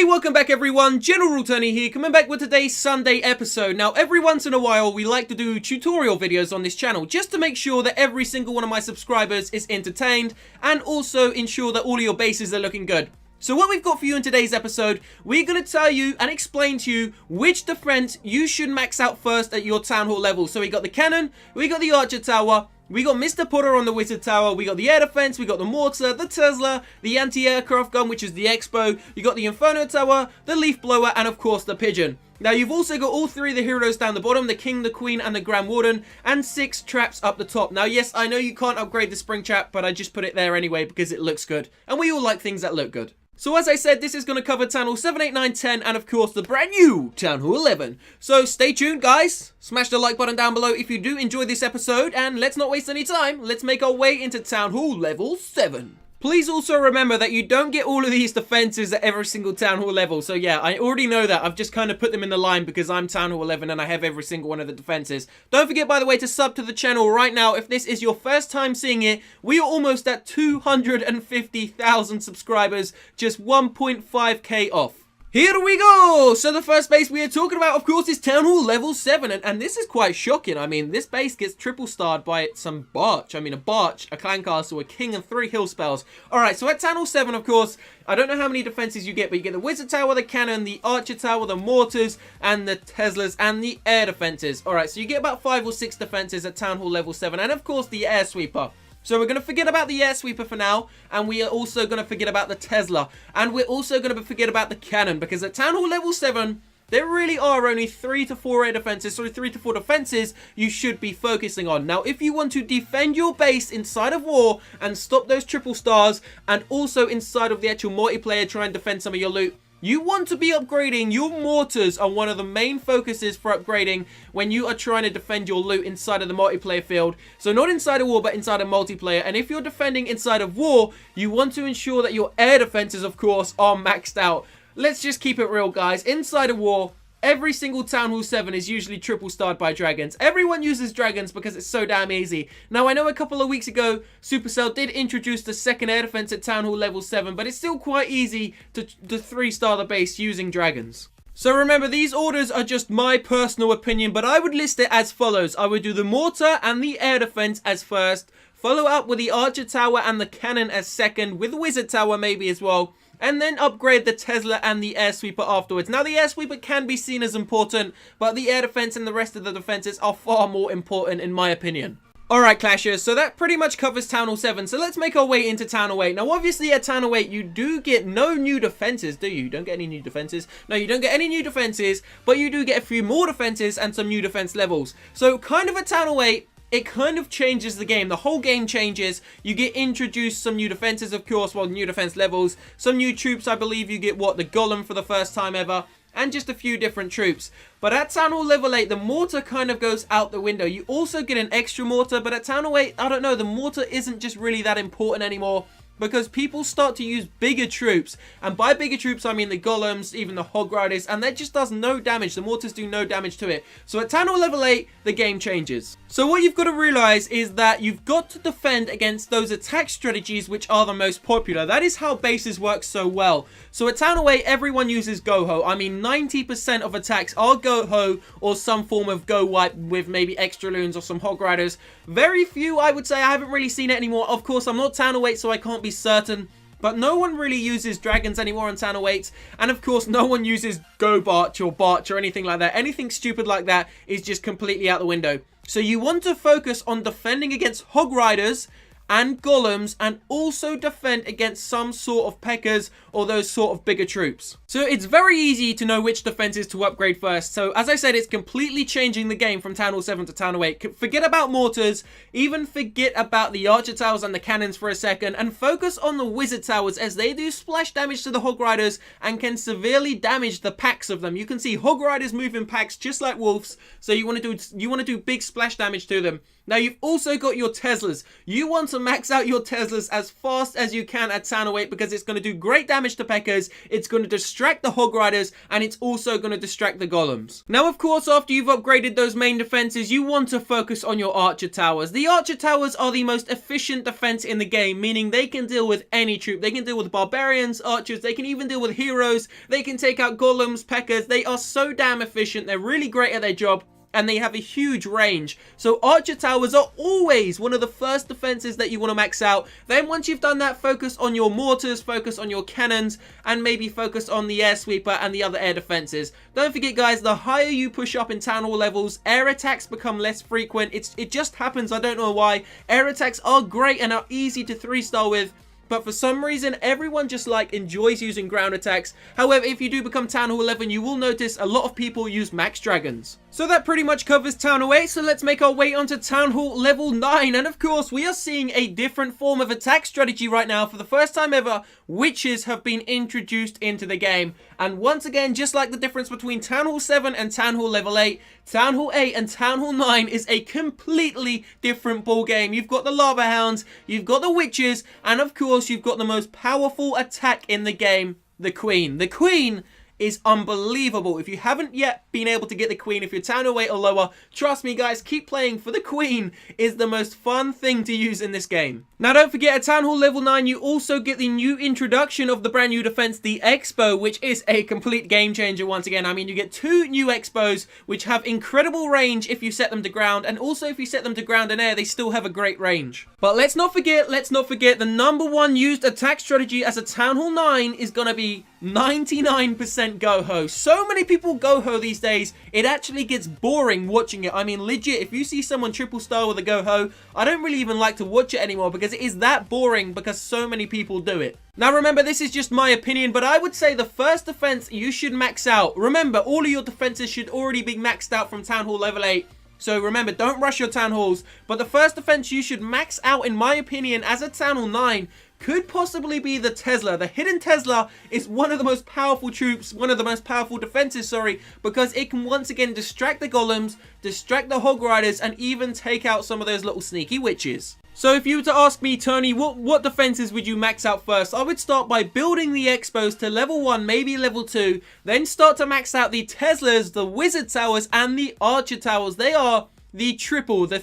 Hey, welcome back everyone, General Tony here, coming back with today's Sunday episode. Now, every once in a while, we like to do tutorial videos on this channel, just to make sure that every single one of my subscribers is entertained, and also ensure that all of your bases are looking good. So what we've got for you in today's episode, we're going to tell you and explain to you which defense you should max out first at your Town Hall level. So we got the cannon, we got the archer tower, we got Mr. Potter on the wizard tower, we got the air defense, we got the mortar, the Tesla, the anti-aircraft gun, which is the Expo, you got the inferno tower, the leaf blower, and of course the pigeon. Now you've also got all three of the heroes down the bottom, the king, the queen, and the grand warden, and 6 traps up the top. Now yes, I know you can't upgrade the spring trap, but I just put it there anyway because it looks good, and we all like things that look good. So as I said, this is going to cover Town Hall 7, 8, 9, 10, and of course the brand new Town Hall 11. So stay tuned guys, smash the like button down below if you do enjoy this episode, and let's not waste any time, let's make our way into Town Hall level 7. Please also remember that you don't get all of these defenses at every single Town Hall level. So yeah, I already know that. I've just kind of put them in the line because I'm Town Hall 11 and I have every single one of the defenses. Don't forget, by the way, to sub to the channel right now. If this is your first time seeing it, we are almost at 250,000 subscribers, just 1.5k off. Here we go! So the first base we are talking about, of course, is Town Hall level 7. And this is quite shocking. I mean, this base gets triple starred by some Barch. I mean, a Barch, a Clan Castle, a King, and 3 Hill Spells. Alright, so at Town Hall 7, of course, I don't know how many defenses you get, but you get the Wizard Tower, the Cannon, the Archer Tower, the Mortars, and the Teslas, and the Air Defenses. Alright, so you get about 5 or 6 defenses at Town Hall level 7. And of course, the Air Sweeper. So we're going to forget about the Air Sweeper for now, and we are also going to forget about the Tesla, and we're also going to forget about the Cannon, because at Town Hall level 7, there really are only 3 to 4 air defenses, sorry, 3 to 4 defenses you should be focusing on. Now, if you want to defend your base inside of war and stop those triple stars, and also inside of the actual multiplayer try and defend some of your loot, you want to be upgrading. Your mortars are one of the main focuses for upgrading when you are trying to defend your loot inside of the multiplayer field. So not inside of war, but inside of multiplayer. And if you're defending inside of war, you want to ensure that your air defenses, of course, are maxed out. Let's just keep it real, guys. Inside of war, every single Town Hall 7 is usually triple starred by dragons. Everyone uses dragons because it's so damn easy. Now, I know a couple of weeks ago, Supercell did introduce the second air defense at Town Hall level 7, but it's still quite easy to 3-star the base using dragons. So remember, these orders are just my personal opinion, but I would list it as follows. I would do the mortar and the air defense as first, follow up with the archer tower and the cannon as second, with the wizard tower maybe as well, and then upgrade the Tesla and the air sweeper afterwards. Now, the air sweeper can be seen as important, but the air defense and the rest of the defenses are far more important in my opinion. Alright, Clashers, so that pretty much covers Town Hall 7, so let's make our way into Town Hall 8. Now, obviously, at Town Hall 8, you do get no new defenses, do you? You don't get any new defenses. No, you don't get any new defenses, but you do get a few more defenses and some new defense levels. So, kind of at Town Hall 8, it kind of changes the game. The whole game changes. You get introduced some new defenses, of course, well, new defense levels. Some new troops, I believe you get, what, the Golem for the first time ever. And just a few different troops. But at Town Hall level 8, the mortar kind of goes out the window. You also get an extra mortar, but at Town Hall 8, I don't know, the mortar isn't just really that important anymore, because people start to use bigger troops. And by bigger troops, I mean the golems, even the hog riders, and that just does no damage. The mortars do no damage to it. So at Town Hall level 8, the game changes. So what you've got to realize is that you've got to defend against those attack strategies which are the most popular. That is how bases work so well. So at Town Hall 8, everyone uses Go-Ho. I mean, 90% of attacks are Go-Ho or some form of Go-Wipe with maybe extra loons or some hog riders. Very few, I would say. I haven't really seen it anymore. Of course, I'm not Town Hall 8, so I can't be certain. But no one really uses dragons anymore on Town Hall 8. And of course, no one uses Go-Barch or Barch or anything like that. Anything stupid like that is just completely out the window. So you want to focus on defending against hog riders and golems, and also defend against some sort of P.E.K.K.A.s or those sort of bigger troops. So it's very easy to know which defenses to upgrade first. So as I said, it's completely changing the game from Town Hall 7 to Town Hall 8. Forget about mortars, even forget about the archer towers and the cannons for a second, and focus on the wizard towers, as they do splash damage to the hog riders and can severely damage the packs of them. You can see hog riders move in packs just like wolves, so you want to do big splash damage to them. Now, you've also got your Teslas. You want to max out your Teslas as fast as you can at Town Hall 8 because it's going to do great damage to Pekkas, it's going to distract the Hog Riders, and it's also going to distract the Golems. Now, of course, after you've upgraded those main defenses, you want to focus on your Archer Towers. The Archer Towers are the most efficient defense in the game, meaning they can deal with any troop. They can deal with barbarians, archers, they can even deal with heroes, they can take out Golems, Pekkas. They are so damn efficient, they're really great at their job, and they have a huge range. So Archer Towers are always one of the first defenses that you want to max out. Then once you've done that, focus on your mortars, focus on your cannons, and maybe focus on the air sweeper and the other air defenses. Don't forget, guys, the higher you push up in Town Hall levels, air attacks become less frequent. It just happens, I don't know why. Air attacks are great and are easy to 3-star with, but for some reason, everyone just enjoys using ground attacks. However, if you do become Town Hall 11, you will notice a lot of people use max dragons. So that pretty much covers Town Hall 8, so let's make our way onto Town Hall level 9. And of course, we are seeing a different form of attack strategy right now. For the first time ever, witches have been introduced into the game. And once again, just like the difference between Town Hall 7 and Town Hall level 8, Town Hall 8 and Town Hall 9 is a completely different ball game. You've got the Lava Hounds, you've got the witches, and of course, you've got the most powerful attack in the game, the Queen. The Queen is unbelievable. If you haven't yet been able to get the Queen, if you're Town Hall 8 or lower, trust me, guys, keep playing, for the Queen is the most fun thing to use in this game. Now, don't forget, at Town Hall level 9, you also get the new introduction of the brand new defense, the Expo, which is a complete game changer once again. I mean, you get 2 new Expos, which have incredible range if you set them to ground, and also if you set them to ground and air, they still have a great range. But let's not forget, the #1 used attack strategy as a Town Hall 9 is gonna be 99% Go-Ho. So many people Go-Ho these days, it actually gets boring watching it. I mean, legit, if you see someone triple star with a Go-Ho, I don't really even like to watch it anymore because it is that boring because so many people do it. Now remember, this is just my opinion, but I would say the first defense you should max out. Remember, all of your defenses should already be maxed out from Town Hall level 8. So remember, don't rush your Town Halls. But the first defense you should max out, in my opinion, as a Town Hall 9, could possibly be the Tesla. The hidden Tesla is one of the most powerful troops, one of the most powerful defenses, sorry, because it can once again distract the Golems, distract the Hog Riders, and even take out some of those little sneaky witches. So if you were to ask me, Tony, what defenses would you max out first? I would start by building the Expos to level 1, maybe level 2, then start to max out the Teslas, the Wizard Towers, and the Archer Towers. They are the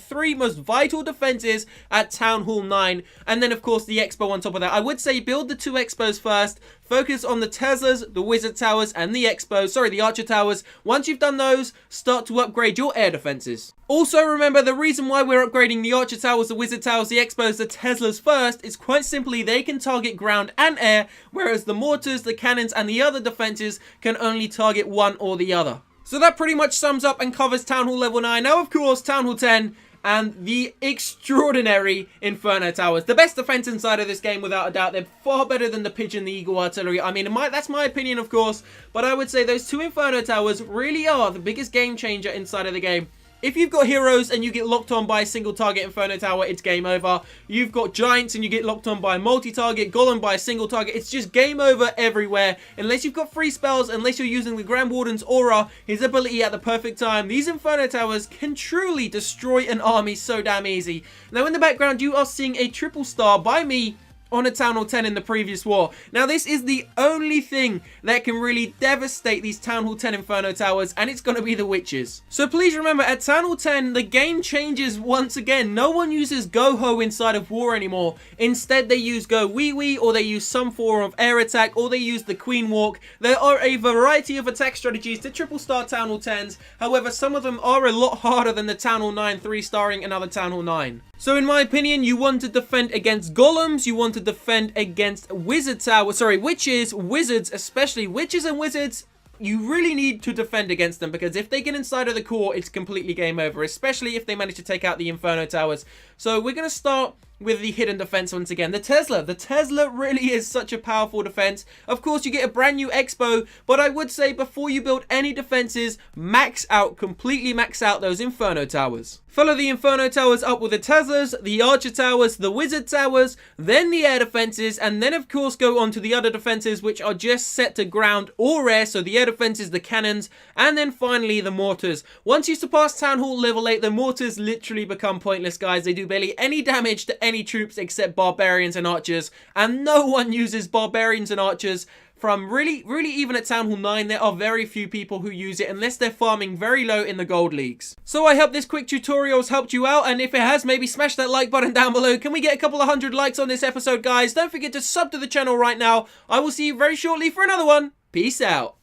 3 most vital defenses at Town Hall 9, and then of course the Expo on top of that. I would say build the 2 Expos first, focus on the Teslas, the Wizard Towers, and the the Archer Towers. Once you've done those, start to upgrade your air defenses. Also remember, the reason why we're upgrading the Archer Towers, the Wizard Towers, the Expos, the Teslas first is quite simply they can target ground and air, whereas the mortars, the cannons, and the other defenses can only target one or the other. So that pretty much sums up and covers Town Hall level 9. Now, of course, Town Hall 10 and the extraordinary Inferno Towers. The best defense inside of this game, without a doubt. They're far better than the Pigeon, the Eagle Artillery. I mean, that's my opinion, of course. But I would say those 2 Inferno Towers really are the biggest game changer inside of the game. If you've got heroes and you get locked on by a single target Inferno Tower, it's game over. You've got giants and you get locked on by a multi-target, golem by a single target, it's just game over everywhere. Unless you've got free spells, unless you're using the Grand Warden's aura, his ability at the perfect time, these Inferno Towers can truly destroy an army so damn easy. Now in the background, you are seeing a triple star by me on a Town Hall 10 in the previous war. Now this is the only thing that can really devastate these Town Hall 10 Inferno Towers, and it's going to be the witches. So please remember, at Town Hall 10 the game changes once again. No one uses Go-Ho inside of war anymore. Instead they use Go Wee Wee, or they use some form of air attack, or they use the Queen Walk. There are a variety of attack strategies to triple star Town Hall 10s. However, some of them are a lot harder than the Town Hall 9 3-starring another Town Hall 9. So in my opinion, you want to defend against golems, you want to defend against wizard towers, witches, wizards, especially witches and wizards. You really need to defend against them, because if they get inside of the core, it's completely game over, especially if they manage to take out the Inferno Towers. So we're going to start with the hidden defense once again. The Tesla really is such a powerful defense. Of course, you get a brand new Expo, but I would say before you build any defenses, completely max out those Inferno Towers. Follow the Inferno Towers up with the Teslas, the Archer Towers, the Wizard Towers, then the air defenses, and then of course go on to the other defenses, which are just set to ground or air, so the air defenses, the cannons, and then finally the mortars. Once you surpass Town Hall level 8, the mortars literally become pointless, guys. They do barely any damage to any troops except barbarians and archers, and no one uses barbarians and archers. From really even at Town Hall 9, there are very few people who use it unless they're farming very low in the gold leagues. So I hope this quick tutorial has helped you out, and if it has, maybe smash that like button down below. Can we get a couple of 100 likes on this episode, guys? Don't forget to sub to the channel right now. I will see you very shortly for another one. Peace out.